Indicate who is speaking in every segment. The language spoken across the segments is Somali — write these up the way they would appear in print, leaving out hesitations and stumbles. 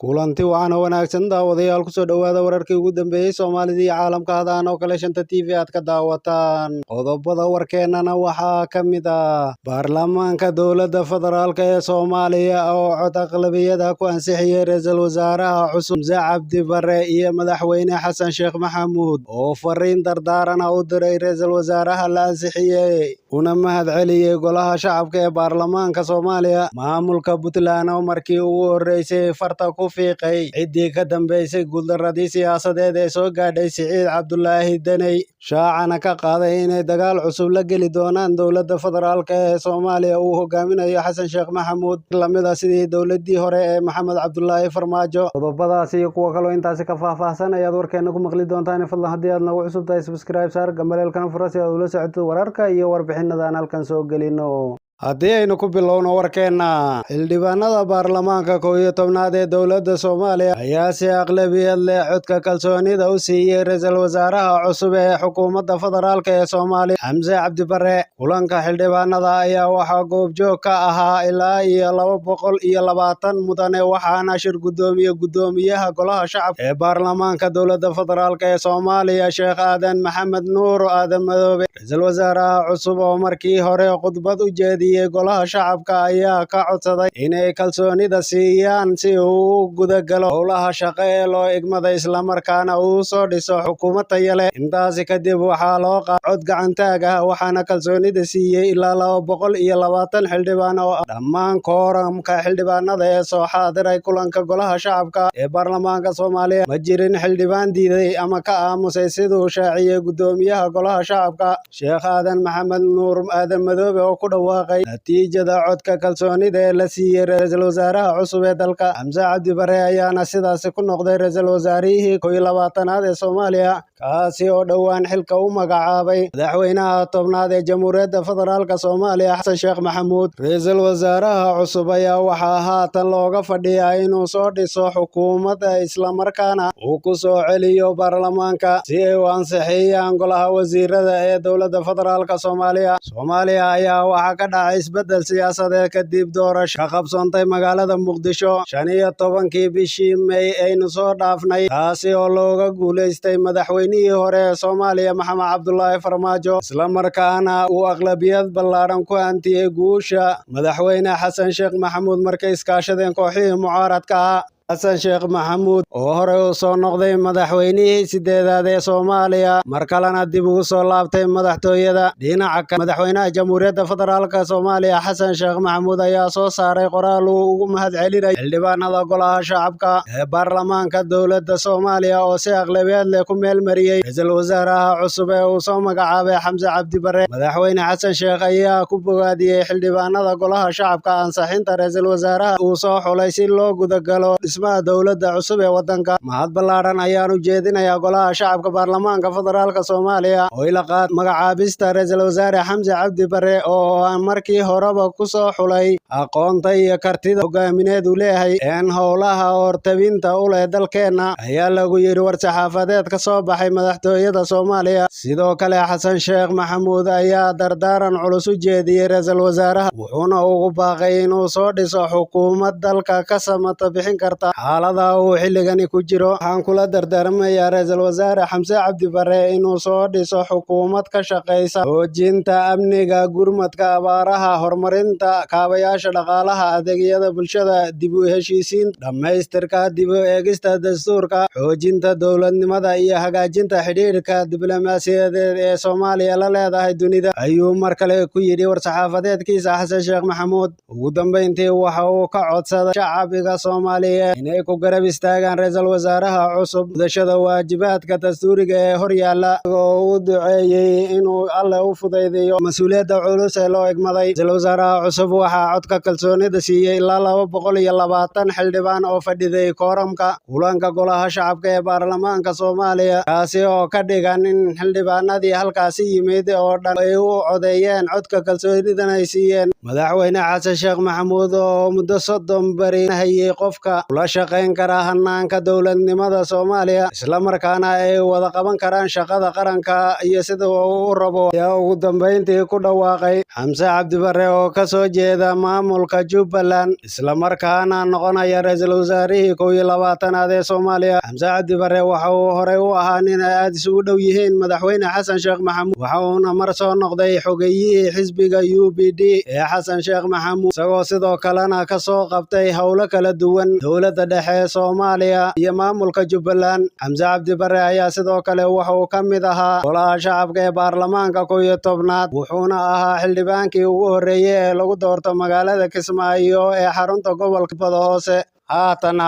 Speaker 1: kulanti waxaan wanaagsan daawadayaal ku soo dhawaada wararkii ugu dambeeyay Soomaalida iyo caalamka hadaan oo kale shanta TV aad ka daawataan qodobada warkeenana waxaa kamid ah baarlamaanka dowladda federaalka ee Soomaaliya oo cod aqlabiyada ku ansixiyay ra'iisul wasaaraha cusub Xamse Cabdi Barre iyo madaxweyne Xasan Sheekh Maxamuud oo fariin dardaaran u diray ra'iisul wasaaraha la ansixiyay una mahadceliyay golaha shacabka ee baarlamaanka Soomaaliya maamulka Puntland oo markii ugu horeysay farta ku fiiqay ciddii ka dambeysay guuldaradii siyaasadeed ee soo gaadhay Siciid Cabdulaahi Daney shaacana ka qaaday inay dagaal cusub la geli doonaan dowladda federaalka ee Soomaaliya uu hogaaminayo Xasan Sheekh Maxamuud lamida sidii dowladii hore ee Maxamed Cabdullaahi Farmaajo qodobadaas iyo kuwa kale intaasi ka faahfaahsan ayaad warkeena ku maqli doontaan fadlan haddii aad nagu cusub tahay subscribe saar gambaleelkana furo si aad ula socoto wararka iyo warbixinada aan halkan soo gelino haddii aynu ku bilowno warkeena xildhibaanada baarlamaanka 11aad ee dowladda Soomaaliya ayaa si aqlabiyad leh codka kalsoonida u siiyay ra'iisul wasaaraha cusub ee xukuumadda federaalka ee Soomaaliya Xamse Cabdi Barre kulanka xildhibaanada ayaa waxa goobjoog ka ahaa ilaa iyo 220 mudane waxaana shir gudoomiyaha golaha shacabka ee baarlamaanka dowladda federaalka ee Soomaaliya Sheekh Aadan Maxamed Nuur Aadan Madoobe ra'iisul wasaaraha cusub oo markii hore khudbad u jeediyay golaha shacabka ayaa ka codsaday inay kalsoonida siiyaan si uu guda galo howlaha shaqo ee loo igmaday isla markaana uu soo dhiso xukuumad tayo leh intaasi kadib waxaa loo qaaday cod gacantaag ah waxaana kalsoonida siiyay ilaa 220 xildhibaan oo dhammaan kooramka xildhibaanada ee soo xaadiray kulanka golaha shacabka ee baarlamaanka Soomaaliya ma jirin xildhibaan diiday ama ka aamusay siduu shaaciyay gudoomiyaha golaha shacabka Sheekh Aadan Maxamed Nuur Aadan Madoobe oo ku dhawaaqay natiijada codka kalsoonida ee la siiyay ra'iisul wasaaraha cusub ee dalka Xamse Cabdi Barre ayaana sidaas ku noqday ra'iisul wasaarihii 21aad ee Soomaaliya kaasi oo dhowaan xilka u magacaabay madaxweynaha 10aad ee Jamhuuriyadda Federaalka Soomaaliya Xasan Sheekh Maxamuud ra'iisul wasaaraha cusub ayaa waxaa haatan looga fadhiyaa inuu soo dhiso xukuumad isla markaana uu ku soo celiyo baarlamaanka si ay u ansixiyaan golaha wasiirada ee dowladda federaalka Soomaaliya ayaa waxa ka dhacay isbedel siyaasadeed kadib doorasho ka qabsoontay magaalada Muqdisho 15 bishii May aynu soo dhaafnay taasi oo looga guuleystay madaxweynihii hore ee Soomaaliya Maxamed Cabdullaahi Farmaajo isla markaana uu aqlabiyad ballaaran ku hantiyay guusha madaxweyne Xasan Sheekh Maxamuud markay iskaashadeen kooxihii mucaaradka ah Xasan Sheekh Maxamuud oo hore u soo noqday madaxweynihii 8aad ee Soomaaliya mar kalena dib ugu soo laabtay madaxtooyada dhinaca madaxweynaha Jamhuuriyadda Federaalka Soomaaliya Xasan Sheekh Maxamuud ayaa soo saaray qoraal uu ugu mahadcelinay xildhibaanada golaha shacabka ee baarlamaanka dowladda Soomaaliya oo si aqlabiyad leh ku meel mariyay ra'iisul wasaaraha cusub ee uu soo magacaabay Xamse Cabdi Barre madaxweyne Xasan Sheekh ayaa ku bogaadiyay xildhibaanada golaha shacabka ansixinta ra'iisul wasaaraha uu soo xulay si loo gudagalo dowladda cusub ee wadanka mahad ballaaran ayaan u jeedinayaa golaha shacabka baarlamaanka federaalka Soomaaliya oo ila qaad magacaabista ra'iisul wasaare Xamse Cabdi Barre oo aan markii horeba ku soo xulay aqoonta iyo kartida hogaamineed u leeyahay in howlaha hortabinta u leh dalkeena ayaa lagu yiri war-saxaafadeed ka soo baxay madaxtooyada Soomaaliya sidoo kale Xasan Sheekh Maxamuud ayaa dardaaran culus u jeediyay ra'iisul wasaaraha wuxuuna ugu baaqay inuu soo dhiso xukuumad dalka ka samata bixin karta xaalada uu xilligani ku jiro waxaan kula dardaarmayaa ra'iisul wasaare Xamse Cabdi Barre inuu soo dhiso xukuumad ka shaqeysa xoojinta amniga gurmadka abaaraha horumarinta kaabayaasha dhaqaalaha adeegyada bulshada dib u heshiisiin dhamaystirka dib u eegista dastuurka xoojinta dowladnimada iyo hagaajinta xidhiidhka diblomaasiyadeed ee Soomaaliya la leedahay dunida ayuu mar kale ku yidhi war-saxaafadeedkiisa Xasan Sheekh Maxamuud ugu dambeyntii waxa uu ka codsaday shacbiga Soomaaliyeed inay ku garab istaagaan ra'iisul wasaaraha cusub gudashada waajibaadka dastuuriga ee horyaala oo u duceeyay inuu Alle u fudaydiyo mas'uuliyadda culus ee loo igmaday ra'iisul wasaaraha cusub waxaa codka kalsoonida siiyay ilaa 220 xildhibaan oo fadhiday kooramka kulanka golaha shacabka ee baarlamaanka Soomaaliya kaasi oo ka dhigan in xildhibaanadii halkaasi yimid oo dhan ay u codeeyeen codka kalsoonidana ay siiyeen madaxweyne Xasan Sheekh Maxamuud oo muddo 30 bari hayay qofka la wada shaqayn kara hanaanka dowladnimada Soomaaliya isla markaana ay wada qaban karaan shaqada qaranka iyo sida uu rabo ayaa ugu dambeyntii ku dhawaaqay Xamse Cabdi Barre oo ka soo jeeda maamulka Jubbaland isla markaana noqonaya ra'iisul wasaarihii 21aad ee Soomaaliya. Xamse Cabdi Barre waxa uu horey u ahaa nin ay aad isugu dhow yihiin madaxweyne Xasan Sheekh Maxamuud waxa uuna mar soo noqday xogeyihii xisbiga UPD ee Xasan Sheekh Maxamuud isagoo sidoo kalena ka soo qabtay howlo kala duwan dowladda dhexe ee Soomaaliya iyo maamulka Jubbaland. Xamse Cabdi Barre ayaa sidoo kale waxa uu ka mid ahaa golaha shacabka ee baarlamaanka 11aad wuxuuna ahaa xildhibaankii ugu horreeyay ee lagu doorto magaalada Kismaayo ee xarunta gobolka Bada Hoose. Haatana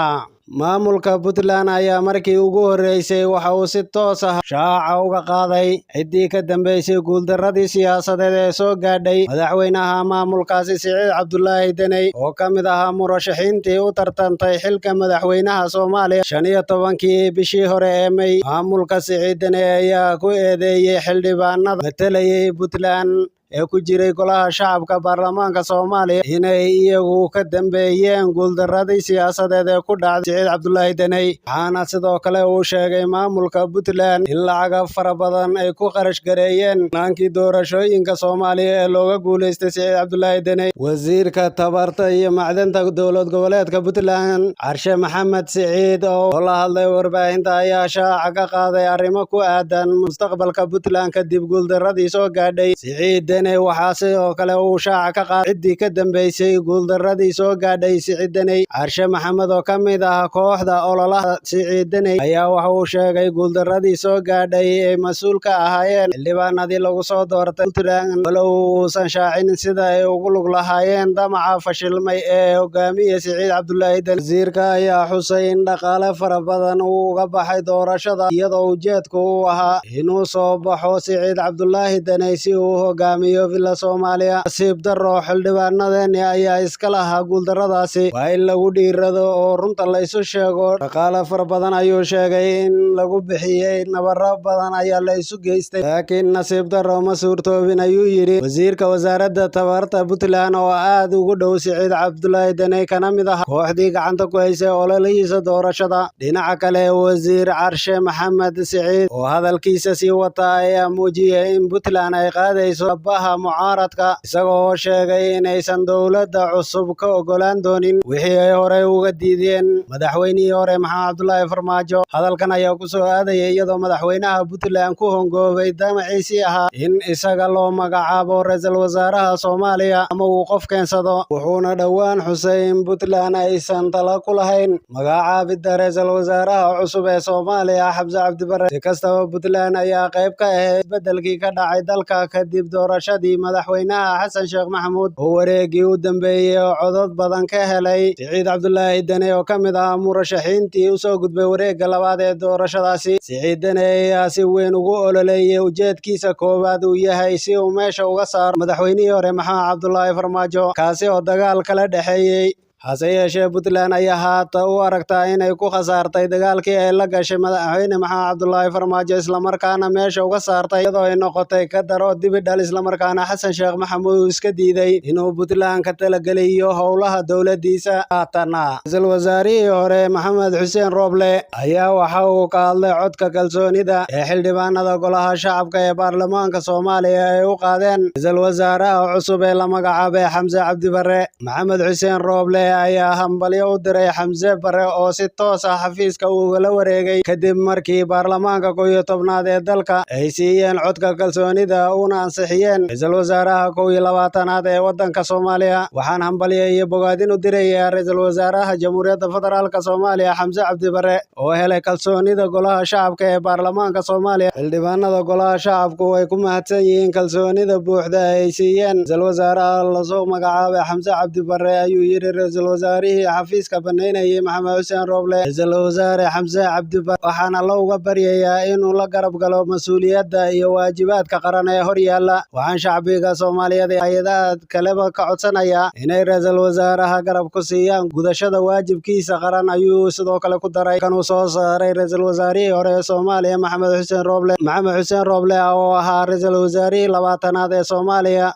Speaker 1: maamulka Puntland ayaa markii ugu horeysay waxa uu si toos ah shaaca uga qaaday ciddii ka dambeysay guuldaradii siyaasadeed ee soo gaadhay madaxweynaha maamulkaasi Siciid Cabdulaahi Deni oo ka mid ahaa murashaxiintii u tartantay xilka madaxweynaha Soomaaliya 15kii bishii hore ee May. Maamulka Siciid Deni ayaa ku eedeeyay xildhibaanada matalayay Puntland ee ku jiray golaha shacabka baarlamaanka Soomaaliya inay iyagu ka dambeeyeen guuldaradii siyaasadeed ee ku dhacday Siciid Cabdulaahi Deni. Waxaana sidoo kale uu sheegay maamulka Puntland in lacag fara badan ay ku kharash gareeyeen hanaankii doorashooyinka Soomaaliya ee looga guuleystay Siciid Cabdulaahi Deni. Wasiirka tamarta iyo macdanta dowlad goboleedka Puntland Carshe Maxamed Siciid oo la hadlay warbaahinta ayaa shaaca ka qaaday arrimo ku aadan mustaqbalka Puntland kadib guuldaradii soo gaadhay Siciid Deni. Waxaa sidoo kale uu shaaca ka qaaday ciddii ka dambeysay guuldaradii soo gaadhay Siciid Deni. Carshe Maxamed oo ka mid ah kooxda ololaha Siciid Deni ayaa waxa uu sheegay guuldaradii soo gaadhay ay mas'uul ka ahaayeen xildhibaanadii lagu soo doortay Puntland walow uusan shaacin sida ay ugu lug lahaayeen damaca fashilmay ee hogaamiye Siciid Cabdulaahi Deni. Wasiirka ayaa xusay in dhaqaale fara badan uu uga baxay doorashada iyadoo ujeedku uu ahaa inuu soo baxo Siciid Cabdulaahi Deni si uu hogaamiyo villa Soomaaliya. Nasiib darro xildhibaanadeeni ayaa iska lahaa guuldaradaasi waa in lagu dhiirado oo runta la isu sheego. Dhaqaale fara badan ayuu sheegay in lagu bixiyay nabaro badan ayaa la isu geystay laakiin nasiib darro ma suurtoobin ayuu yidhi wasiirka wasaaradda tamarta Puntland oo aad ugu dhow Siciid Cabdulaahi Deni kana mid ah kooxdii gacanta ku haysay ololihiisa doorashada. Dhinaca kale wasiir Carshe Maxamed Siciid oo hadalkiisa sii wata ayaa muujiyay in Puntland ay qaadayso abaha mucaaradka isagoo sheegay inaysan dowladda cusub ka ogolaan doonin wixii ay horey uga diideen madaxweynihii hore Maxamed Cabdulaahi Farmaajo. Hadalkan ayaa ku soo aadayay iyadoo madaxweynaha Puntland ku hongoobay damaciisii ahaa in isaga loo magacaabo ra'iisul wasaaraha Soomaaliya ama uu qof keensado wuxuuna dhowaan xusay in Puntland aysan talo ku lahayn magacaabidda ra'iisul wasaaraha cusub ee Soomaaliya Xamse Cabdi Barre. Si kastaba Puntland ayaa qayb ka ahayd isbedelkii ka dhacay dalka kadib doorashadii madaxweynaha Xasan Sheekh Maxamuud oo wareegii u dambeeyay oo codad badan ka helay Siciid Cabdulaahi Deni oo ka mid ah murashaxiintii u soo gudbay wareegga labaad ee doorashadaasi. Siciid Deni ayaa si weyn ugu ololeeyay ujeedkiisa koowaad uu yahay si uu meesha uga saaro madaxweynihii hore Maxamed Cabdulaahi Farmaajo kaasi oo dagaal kala dhexeeyay. hase yeeshee Puntland ayaa haata u aragtaa inay ku khasaartay dagaalkii ay la gashay madaxweyne Maxamed Cabdulaahi Farmaajo islamarkaana meesha uga saartay iyadoo ay noqotay ka daro dibidhal islamarkaana Xasan Sheekh Maxamuud uu iska diiday inuu Puntland ka talageliyo howlaha dowladiisa. Haatana ra'iisul wasaarihii hore Maxamed Xuseen Rooble ayaa waxa uu ka hadlay codka kalsoonida ee xildhibaanada golaha shacabka ee baarlamaanka Soomaaliya ay u qaadeen ra'iisul wasaaraha cusub ee la magacaabay Xamse Cabdi Barre. Maxamed Xuseen Rooble ayaa hambalyo u diray Xamse Barre oo si toos ah xafiiska ugala wareegay kadib markii baarlamaanka 11aad ee dalka ay siiyeen codka kalsoonida una ansixiyeen ra'iisul wasaaraha 21aad ee wadanka Soomaaliya. Waxaan hambalyo iyo bogaadin u dirayaa ra'iisul wasaaraha Jamhuuriyadda Federaalka Soomaaliya Xamse Cabdi Barre oo helay kalsoonida golaha shacabka ee baarlamaanka Soomaaliya. Xildhibaanada golaha shacabku way ku mahadsan yihiin kalsoonida buuxda ay siiyeen ra'iisul wasaaraha la soo magacaabay Xamse Cabdi Barre ayuu yiri ra'iisul wasaarihii xafiiska baneynayay Maxamed Xuseen Rooble. Ra'iisul wasaare Xamse Cabdi Barre waxaana looga baryayaa inuu la garab galo mas'uuliyadda iyo waajibaadka qaran ee hor yaalla. Waxaan shacbiga Soomaaliyeed iyo hay'adaha kaleba ka codsanayaa inay ra'iisul wasaaraha garab ku siiyaan gudashada waajibkiisa qaran ayuu sidoo kale ku daray kan uu soo saaray ra'iisul wasaarihii hore ee Soomaaliya Maxamed Xuseen Rooble oo ahaa ra'iisul wasaarihii 20aad ee Soomaaliya.